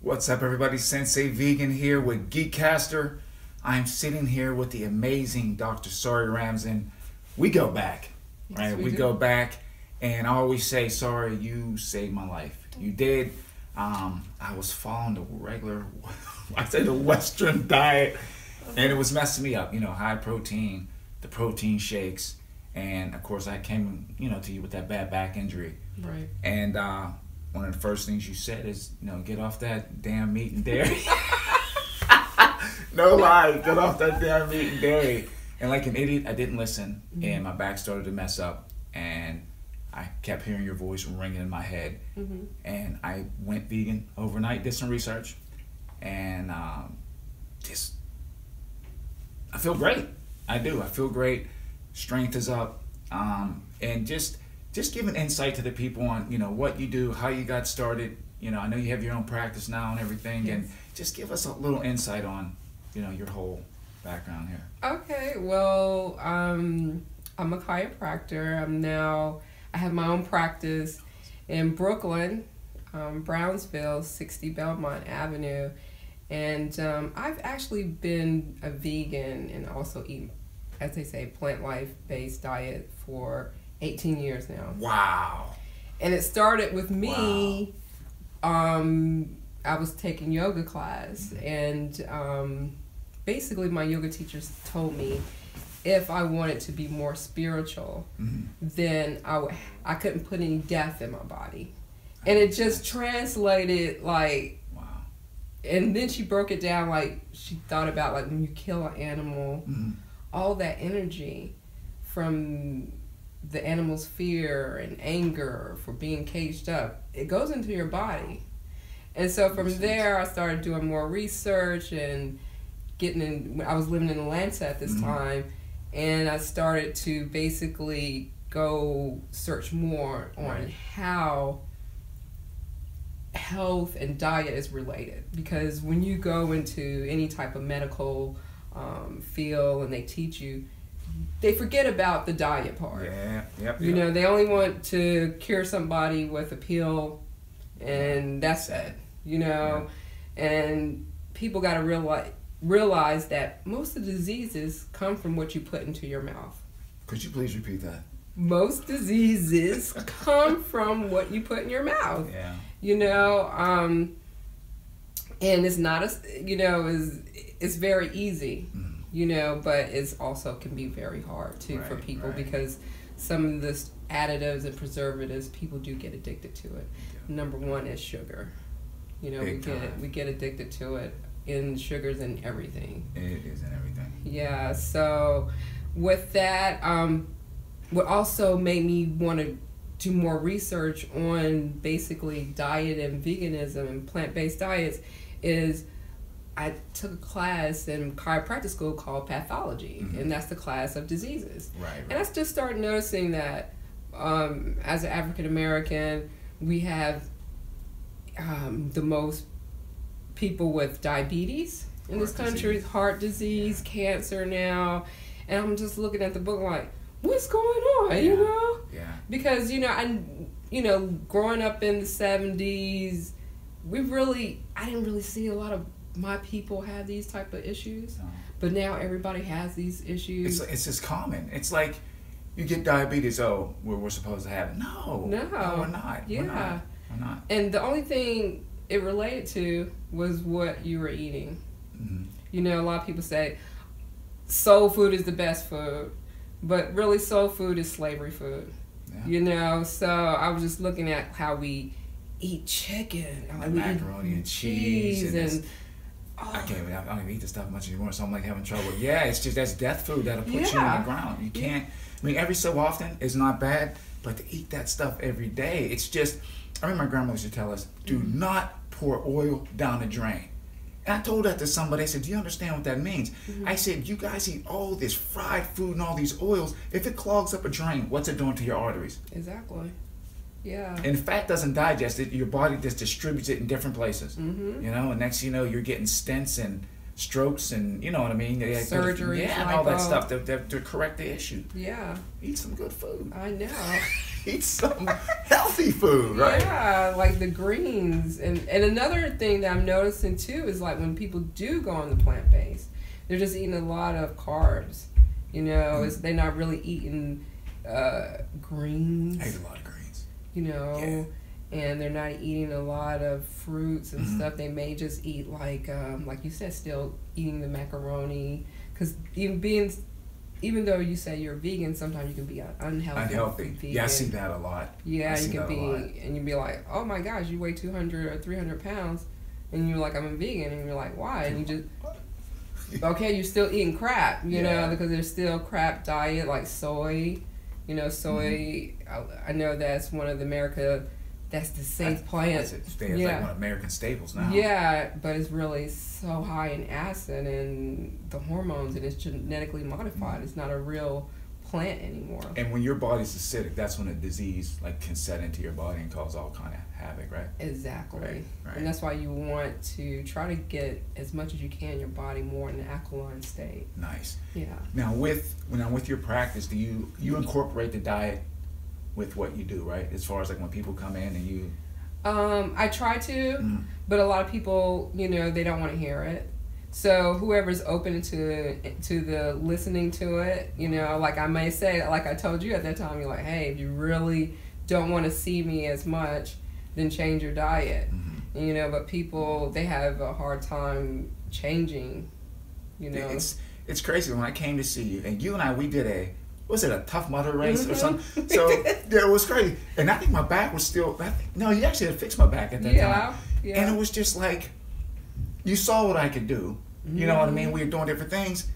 What's up, everybody? Sensei Vegan here with Geekcaster. I'm sitting here with the amazing Dr. Sari Ramzan. We go back, right? Yes, we go back, and I always say, Sari, you saved my life. You did. I was following the regular, I say the Western diet, and it was messing me up. You know, high protein, the protein shakes, and of course I came, to you with that bad back injury. Right. And one of the first things you said is, get off that damn meat and dairy. No lie, get off that damn meat and dairy. And like an idiot, I didn't listen, and my back started to mess up, and I kept hearing your voice ringing in my head. And I went vegan overnight, did some research, and I feel great. I do. I feel great. Strength is up, and just give an insight to the people on what you do, how you got started. I know you have your own practice now and everything, yes. And just give us a little insight on your whole background here. Okay, well, I'm a chiropractor. I have my own practice in Brooklyn, Brownsville, 60 Belmont Avenue, and I've actually been a vegan and also eat, as they say, plant life-based diet for 18 years now. Wow. And it started with me. Wow. I was taking yoga class, and basically my yoga teachers told me if I wanted to be more spiritual, then I couldn't put any death in my body. And it just translated like, wow. And then she broke it down, like she thought about like when you kill an animal, all that energy from the animal's fear and anger for being caged up, it goes into your body. And so from there, I started doing more research and getting in. I was living in Atlanta at this time, and I started to basically go search more on how health and diet is related. Because when you go into any type of medical field and they teach you, they forget about the diet part. Yeah, yep. They only want to cure somebody with a pill, and that's it. And people got to realize that most of the diseases come from what you put into your mouth. Could you please repeat that? Most diseases come from what you put in your mouth. Yeah. And it's not it's very easy. But it's also can be very hard too for people because some of the additives and preservatives, people do get addicted to it. Yeah. Number one is sugar. We get addicted to it in sugars and everything. It is in everything. Yeah. So with that, what also made me want to do more research on basically diet and veganism and plant-based diets is I took a class in chiropractic school called pathology, and that's the class of diseases. Right. And I just started noticing that as an African American, we have the most people with diabetes in this country, heart disease, cancer now, and I'm just looking at the book like, what's going on? Yeah. Because growing up in the 70s, I didn't really see a lot of my people have these type of issues, but now everybody has these issues. It's just common. It's like you get diabetes. Oh, we're supposed to have it. No, we're not. Yeah, we're not. And the only thing it related to was what you were eating. A lot of people say soul food is the best food, but really soul food is slavery food. Yeah. So I was just looking at how we eat chicken, and macaroni and cheese and I don't even eat this stuff much anymore, so I'm like having trouble. Yeah, it's just that's death food that'll put you on the ground. You can't. I mean, every so often is not bad, but to eat that stuff every day, it's just. I remember my grandma used to tell us, "Do not pour oil down the drain." And I told that to somebody. I said, "Do you understand what that means?" I said, "You guys eat all this fried food and all these oils. If it clogs up a drain, what's it doing to your arteries?" Exactly. Yeah. And fat doesn't digest it. Your body just distributes it in different places. And next thing you know, you're getting stents and strokes and you know what I mean? Surgery. Yeah, and all that stuff to correct the issue. Yeah. Eat some good food. I know. Eat some healthy healthy food, right? Yeah, like the greens. And another thing that I'm noticing too is like when people do go on the plant-based, they're just eating a lot of carbs. You know, they're not really eating greens. I eat a lot of greens. You know, and they're not eating a lot of fruits and stuff. They may just eat like you said, still eating the macaroni. Because even though you say you're vegan, sometimes you can be unhealthy. Vegan. Yeah, I see that a lot. Yeah, you can be, and you'd be like, oh my gosh, you weigh 200 or 300 pounds, and you're like, I'm a vegan, and you're like, why? And you just, okay, you're still eating crap, you know, because there's still crap diet like soy. You know, soy. I know that's one of that's the safe plant. It's like one of American staples now. Yeah, but it's really so high in acid and the hormones, and it's genetically modified. It's not a real plant anymore. And when your body's acidic, that's when a disease like can set into your body and cause all kind of havoc, right? Exactly. Right. And that's why you want to try to get as much as you can in your body more in an alkaline state. Nice. Yeah. Now with your practice, do you incorporate the diet with what you do, right? As far as like when people come in and you... I try to, but a lot of people, you know, they don't want to hear it. So whoever's open to the listening to it, you know, like I may say, like I told you at that time, you're like, hey, if you really don't want to see me as much, then change your diet. You know, but people, they have a hard time changing, you know. It's crazy. When I came to see you, and you and I, we did was it a Tough Mudder race or something? So yeah, it was crazy. And I think my back was still, no, you actually had fixed my back at that time. Yeah. And it was just like, you saw what I could do. You know what I mean? We were doing different things.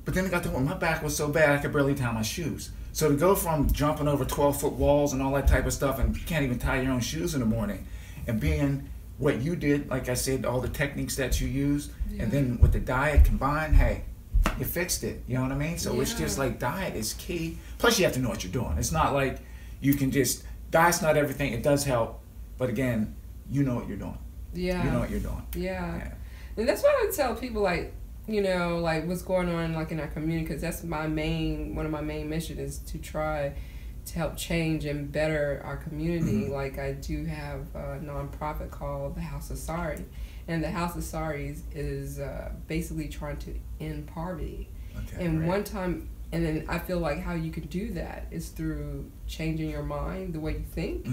But then it got to when my back was so bad, I could barely tie my shoes. So to go from jumping over 12-foot walls and all that type of stuff, and you can't even tie your own shoes in the morning, and being what you did, like I said, all the techniques that you used, and then with the diet combined, hey, you fixed it. You know what I mean? So it's just like diet is key. Plus you have to know what you're doing. It's not like you can just, diet's not everything. It does help. But again, you know what you're doing. Yeah. You know what you're doing. Yeah. And that's why I would tell people, like, you know, like what's going on like in our community, because that's one of my main missions is to try to help change and better our community. Like I do have a nonprofit called the House of Sari. And the House of Sari is basically trying to end poverty. Okay, and one time, and then I feel like how you can do that is through changing your mind, the way you think,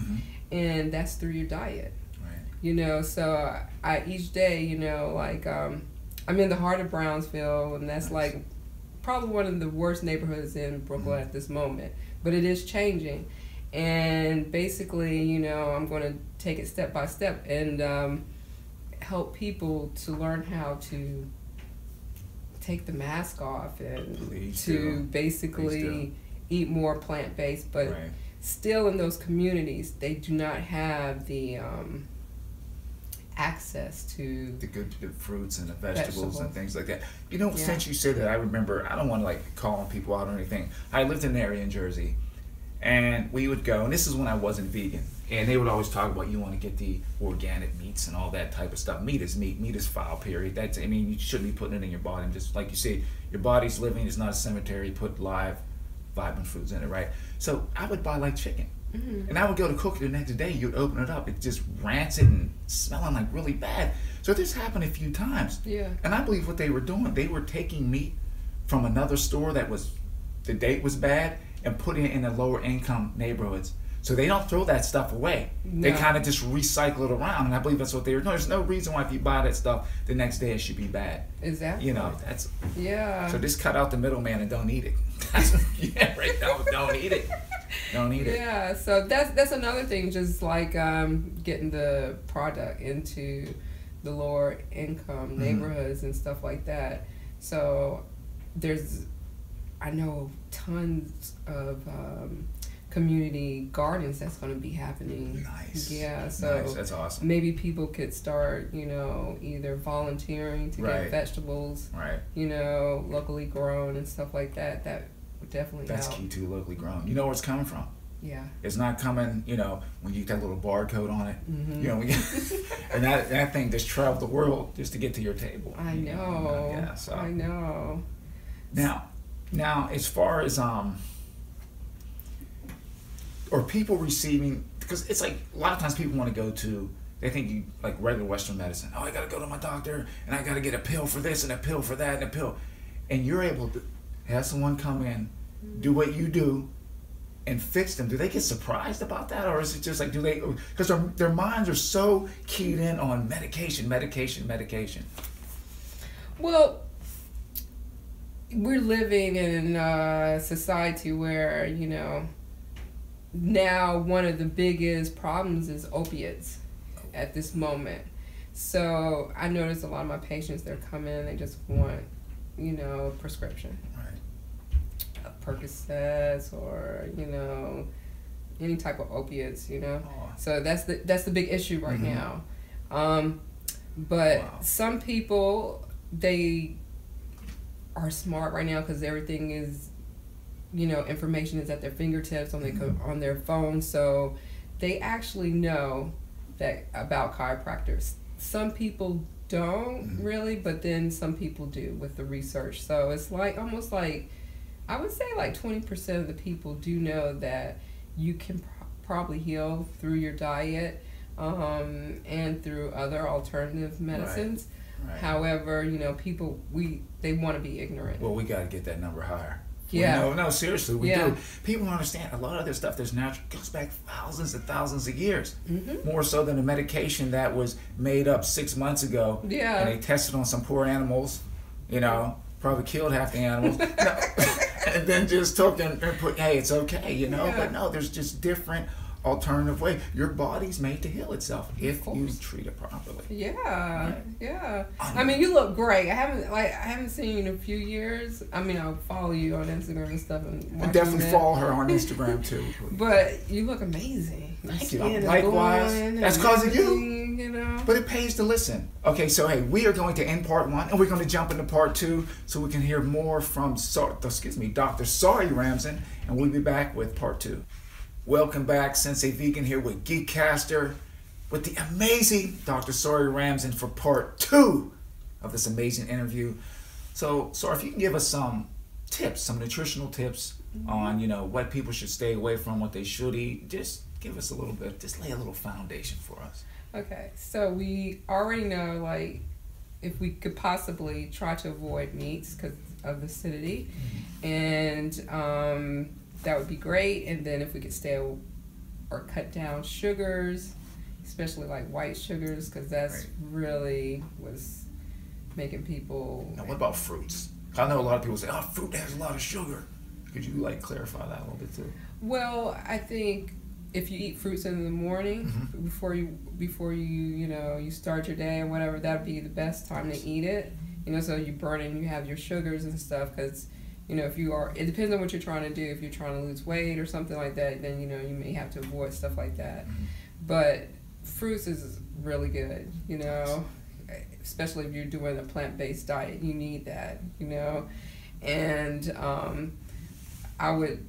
and that's through your diet. Right. You know, so I each day, you know, like I'm in the heart of Brownsville, and that's like probably one of the worst neighborhoods in Brooklyn at this moment. But it is changing, and basically, you know, I'm going to take it step by step and help people to learn how to take the mask off and basically eat more plant-based, but still in those communities they do not have the access to the good fruits and the vegetables and things like that. You know, since you said that, I remember, I don't want to like calling people out or anything. I lived in an area in Jersey, and we would go, and this is when I wasn't vegan, and they would always talk about you want to get the organic meats and all that type of stuff. Meat is meat. Meat is foul, period. That's, I mean, you shouldn't be putting it in your body. And just like you say, your body's living. It's not a cemetery. Put live, vibrant foods in it, right? So I would buy like chicken. And I would go to cook it the next day. You'd open it up. It's just rancid and smelling like really bad. So this happened a few times. Yeah. And I believe what they were doing, they were taking meat from another store that was, the date was bad, and putting it in the lower income neighborhoods. So they don't throw that stuff away. No. They kind of just recycle it around, and I believe that's what they were doing. There's no reason why if you buy that stuff, the next day it should be bad. Exactly. You know, that's... Yeah. So just cut out the middleman and don't eat it. Yeah, right. Don't eat it. Don't eat it. Yeah, so that's another thing, just like getting the product into the lower income neighborhoods and stuff like that. So I know tons of community gardens that's going to be happening. Nice. Yeah, so nice. That's awesome. Maybe people could start, you know, either volunteering to get vegetables, you know, locally grown and stuff like that. That would definitely help. That's key too, locally grown. You know where it's coming from. Yeah. It's not coming, you know, when you get that little barcode on it. You know, and that thing just traveled the world just to get to your table. I know. Yeah, so. I know. Now, as far as are people receiving, because it's like a lot of times people want to go to, they think you like regular Western medicine. Oh, I got to go to my doctor and I got to get a pill for this and a pill for that and a pill. And you're able to have someone come in, do what you do, and fix them. Do they get surprised about that, or is it just like, do they? Because their minds are so keyed in on medication. Well, we're living in a society where, you know, now one of the biggest problems is opiates at this moment. So I notice a lot of my patients, they're coming, they just want, you know, prescription. Percocets or, you know, any type of opiates, you know. So that's the big issue right now. But some people, they are smart right now because everything is, you know, information is at their fingertips on their phone, so they actually know that about chiropractors. Some people don't really, but then some people do with the research. So it's like almost like, I would say like 20% of the people do know that you can probably heal through your diet and through other alternative medicines. Right. However, you know, people, they want to be ignorant. Well, we got to get that number higher. Yeah. No, seriously, we do. People don't understand a lot of this stuff that's natural goes back thousands and thousands of years. More so than a medication that was made up 6 months ago. Yeah. And they tested on some poor animals, you know, probably killed half the animals. And then just took and put, hey, it's okay, you know. But no, there's just different alternative way. Your body's made to heal itself if you treat it properly. I mean, you look great. I haven't seen you in a few years. I mean, I'll follow you on Instagram and stuff, and definitely follow her on Instagram too. But you look amazing. Thank you. Likewise. That's because of you. You know. But it pays to listen. Okay, so hey, we are going to end part 1, and we're going to jump into part 2 so we can hear more from Dr. Sari Ramsden, and we'll be back with part 2. Welcome back, Sensei Vegan here with Geekcaster with the amazing Dr. Sari Ramsden for part 2 of this amazing interview. So, Sari, if you can give us some tips, some nutritional tips on, you know, what people should stay away from, what they should eat, just give us a little bit, just lay a little foundation for us. Okay, so we already know, like, if we could possibly try to avoid meats because of the acidity, and that would be great. And then if we could stay or cut down sugars, especially like white sugars, because that's really was making people. Now, what about fruits? I know a lot of people say, "Oh, fruit has a lot of sugar." Could you like clarify that a little bit too? Well, I think if you eat fruits in the morning before you start your day or whatever, that'd be the best time to eat it. You know, so you burn and you have your sugars and stuff, because, you know, it depends on what you're trying to do. If you're trying to lose weight or something like that, then, you know, you may have to avoid stuff like that. But fruits is really good, you know, especially if you're doing a plant-based diet. You need that, you know. And I would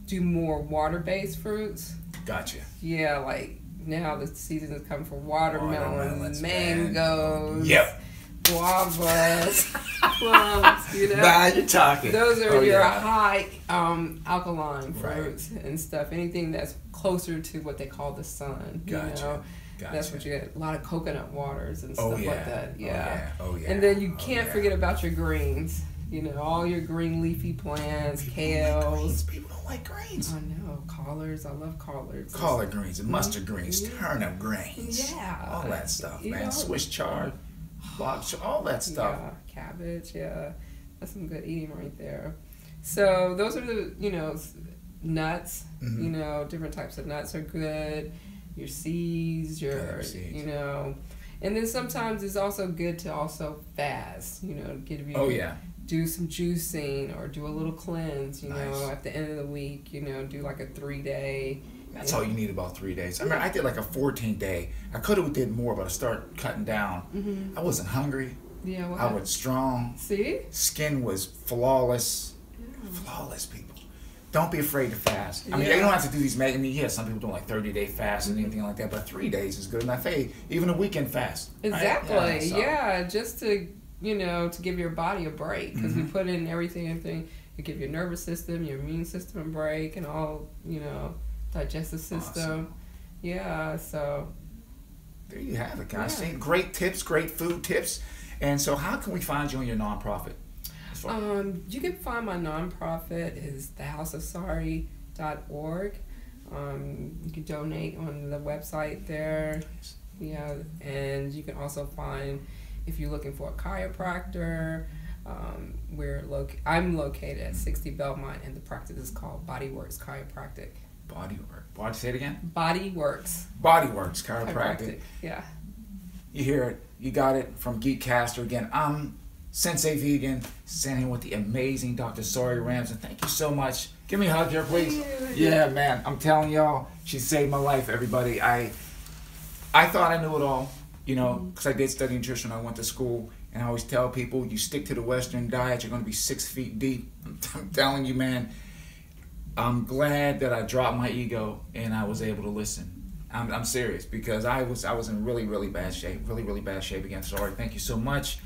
do more water-based fruits. Gotcha. Yeah, like now the season is coming for watermelons, mangoes. Yep. Guavas, plums, you know. Now you're talking. Those are your high alkaline fruits and stuff. Anything that's closer to what they call the sun. Gotcha. You know? Gotcha. That's what you get. A lot of coconut waters and stuff like that. Yeah. Oh yeah. And then you can't forget about your greens. You know, all your green leafy plants, kales. People don't like greens. I know. Collards. I love collards. Collard greens and mustard greens, turnip greens. Yeah. All that stuff, man. Swiss chard. All that stuff. Yeah, cabbage, that's some good eating right there. So those are the, you know, nuts, you know, different types of nuts are good. Your seeds, you know, and then sometimes it's also good to also fast, you know, do some juicing or do a little cleanse, you know, at the end of the week, you know, do like a 3-day. That's all you need, about 3 days. I mean, I did like a 14-day. I could have did more, but I started cutting down. I wasn't hungry. Yeah, I was strong. See? Skin was flawless. Flawless, people. Don't be afraid to fast. I mean, you don't have to do these. I mean, some people don't like 30-day fast and anything like that, but 3 days is good enough. Hey, even a weekend fast. Exactly. Right? Just to, you know, to give your body a break, because we put in everything. You give your nervous system, your immune system a break, and all, you know, digestive system. Yeah, so there you have it, guys. Yeah. Great tips, great food tips. And so how can we find you in your nonprofit? You can find my nonprofit is thehouseofsari.org. You can donate on the website there. Yeah, and you can also find, if you're looking for a chiropractor, I'm located at 60 Belmont, and the practice is called Bodyworks Chiropractic. Bodyworks. Say it again? Bodyworks. Bodyworks Chiropractic. Yeah. You hear it. You got it from Geekcaster. Again, I'm Sensei Vegan, standing with the amazing Dr. Sari Ramsden. Thank you so much. Give me a hug here, please. Yeah, man. I'm telling y'all, she saved my life, everybody. I thought I knew it all, you know, because I did study nutrition when I went to school. And I always tell people, you stick to the Western diet, you're going to be 6 feet deep. I'm telling you, man. I'm glad that I dropped my ego and I was able to listen. I'm serious, because I was in really, really bad shape. Really, really bad shape again. Sorry. Thank you so much.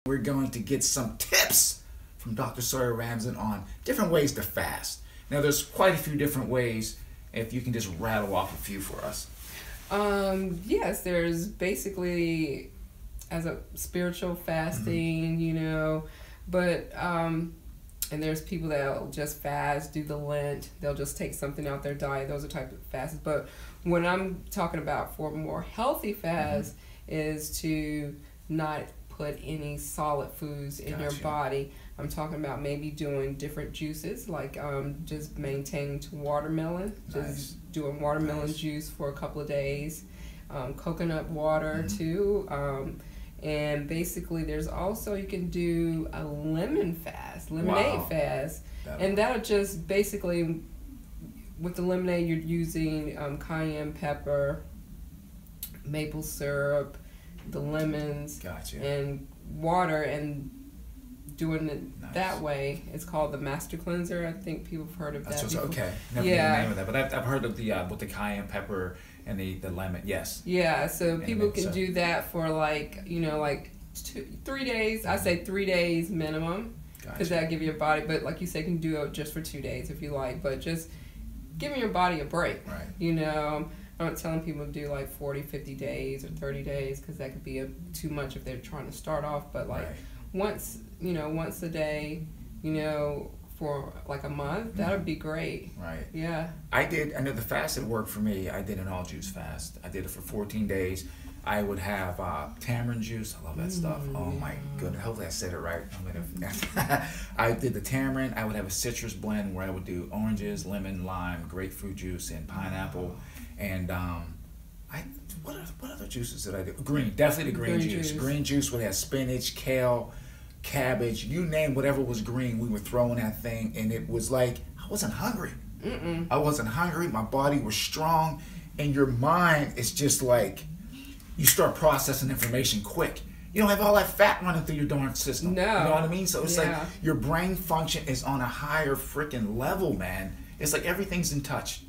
We're going to get some tips from Dr. Sari Ramsden on different ways to fast. Now, there's quite a few different ways. If you can just rattle off a few for us. Yes, there's basically as a spiritual fasting, you know, but and there's people that'll just fast, do the Lent, they'll just take something out their diet. Those are types of fasts. But what I'm talking about for a more healthy fast is to not put any solid foods in your body. I'm talking about maybe doing different juices, like just maintaining to watermelon, just doing watermelon juice for a couple of days, coconut water too, and basically there's also, you can do a lemonade fast, and that'll just basically, with the lemonade you're using cayenne pepper, maple syrup, the lemons, and water, and doing it that way. It's called the Master Cleanser. I think people have heard of that. Okay, never knew the name of that, but I've heard of the with the cayenne pepper and the lemon. Yes. Yeah, so people can do that for like 3 days. I say 3 days minimum, because that'll give your body. But like you said, you can do it just for 2 days if you like. But just giving your body a break. Right. You know. I'm not telling people to do like 40, 50 days or 30 days, because that could be too much if they're trying to start off. But like once a day, for like a month, that would be great. Right. Yeah. I know the fast that worked for me. I did an all juice fast. I did it for 14 days. I would have tamarind juice. I love that stuff. Oh my goodness. Hopefully I said it right. I did the tamarind. I would have a citrus blend where I would do oranges, lemon, lime, grapefruit juice, and pineapple. And what other juices did I do? Definitely the green juice. Green juice would have spinach, kale, cabbage, you name whatever was green, we were throwing that thing, and it was like I wasn't hungry. I wasn't hungry. My body was strong, and your mind is just like, you start processing information quick. You don't have all that fat running through your darn system. No. You know what I mean? So it's like your brain function is on a higher freaking level, man. It's like everything's in touch.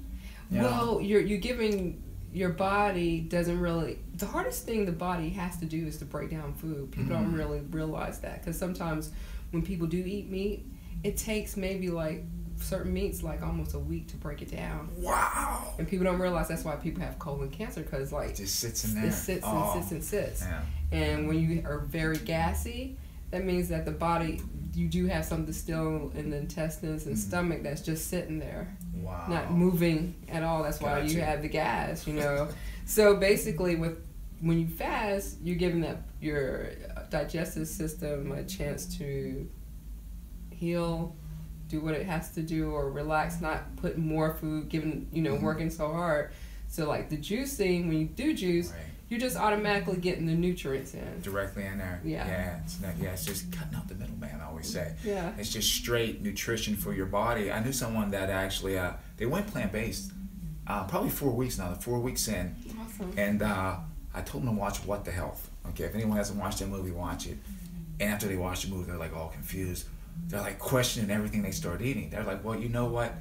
Well, you're giving your body doesn't really. The hardest thing the body has to do is to break down food. People don't really realize that, because sometimes when people do eat meat, it takes maybe like certain meats like almost a week to break it down. Wow. And people don't realize that's why people have colon cancer, because like it just sits in there. It sits and sits. Yeah. And when you are very gassy, that means that the body, you do have something still in the intestines and stomach that's just sitting there. Wow. Not moving at all. That's why you have the gas, So basically when you fast, you're giving your digestive system a chance to heal, do what it has to do, or relax, not put more food, given, working so hard. So like the juicing, when you do juice, you're just automatically getting the nutrients in. Directly in there. Yeah. It's just cutting out the middleman, I always say. Yeah. It's just straight nutrition for your body. I knew someone that actually, they went plant-based, probably 4 weeks now, 4 weeks in. Awesome. And I told them to watch What the Health. Okay, if anyone hasn't watched that movie, watch it. And after they watch the movie, they're like all confused. They're like questioning everything they start eating. They're like, well, you know what?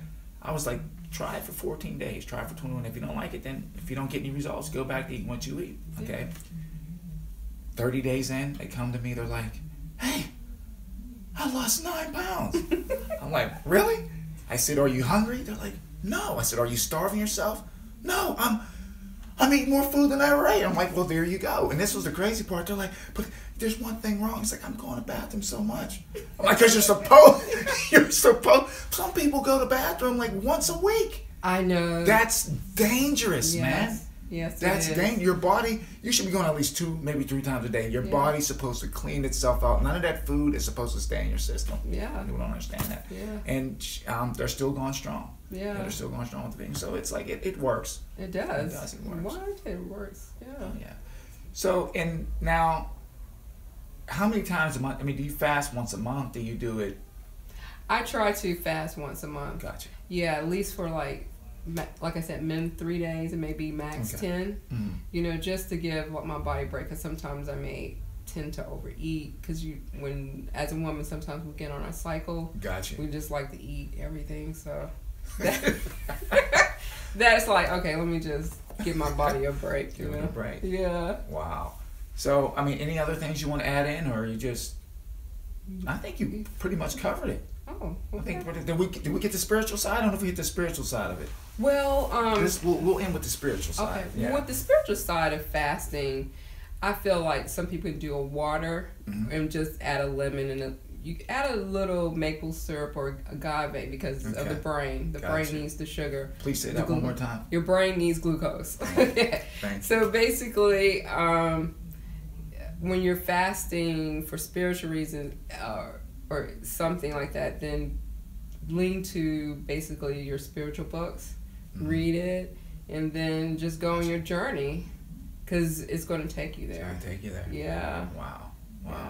I was like, try it for 14 days. Try it for 21. If you don't like it, then if you don't get any results, go back to eating what you eat. Okay? 30 days in, they come to me. They're like, hey, I lost 9 pounds. I'm like, really? I said, are you hungry? They're like, no. I said, are you starving yourself? No, I'm eating more food than I ever ate. I'm like, well, there you go. And this was the crazy part. They're like, but there's one thing wrong. It's like, I'm going to the bathroom so much. I'm like, because you're supposed, some people go to the bathroom like once a week. I know. That's dangerous, man. Yes, that's dangerous. Your body, you should be going at least 2, maybe 3 times a day. Your body's supposed to clean itself out. None of that food is supposed to stay in your system. Yeah. People don't understand that. Yeah. And they're still going strong. Yeah. They're still going strong with the thing. So it's like, it works. It does. It does. It works. Why? It works. Yeah. Yeah. So, and now, how many times a month? I mean, do you fast once a month? Do you do it? I try to fast once a month. Gotcha. Yeah, at least for like I said, 3 days and maybe max 10. Mm-hmm. You know, just to give my body a break. Because sometimes I may tend to overeat. Because as a woman, sometimes we get on our cycle. Gotcha. We just like to eat everything. So that's like, okay, let me just give my body a break. Give it a break. Yeah. Wow. So, I mean, any other things you want to add in, or you just? I think you pretty much covered it. Oh, okay. I think did we get the spiritual side? I don't know if we hit the spiritual side of it. Well, we'll end with the spiritual side. Okay. Yeah. With the spiritual side of fasting, I feel like some people do a water and just add a lemon and you add a little maple syrup or agave because of the brain. The brain needs the sugar. Please say that one more time. Your brain needs glucose. Thanks. So basically, when you're fasting for spiritual reasons or something like that, then lean to basically your spiritual books, read it, and then just go on your journey because it's going to take you there. It's going to take you there. Yeah. Wow. Yeah.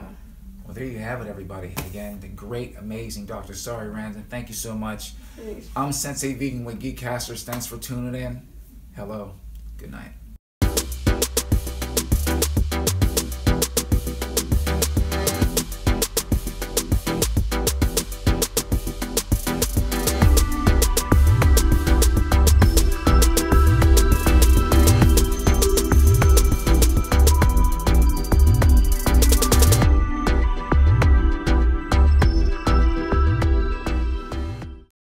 Well, there you have it, everybody. Again, the great, amazing Dr. Sari Ramsden. Thank you so much. Thanks. I'm Sensei Vegan with Geekcasters. Thanks for tuning in. Hello. Good night.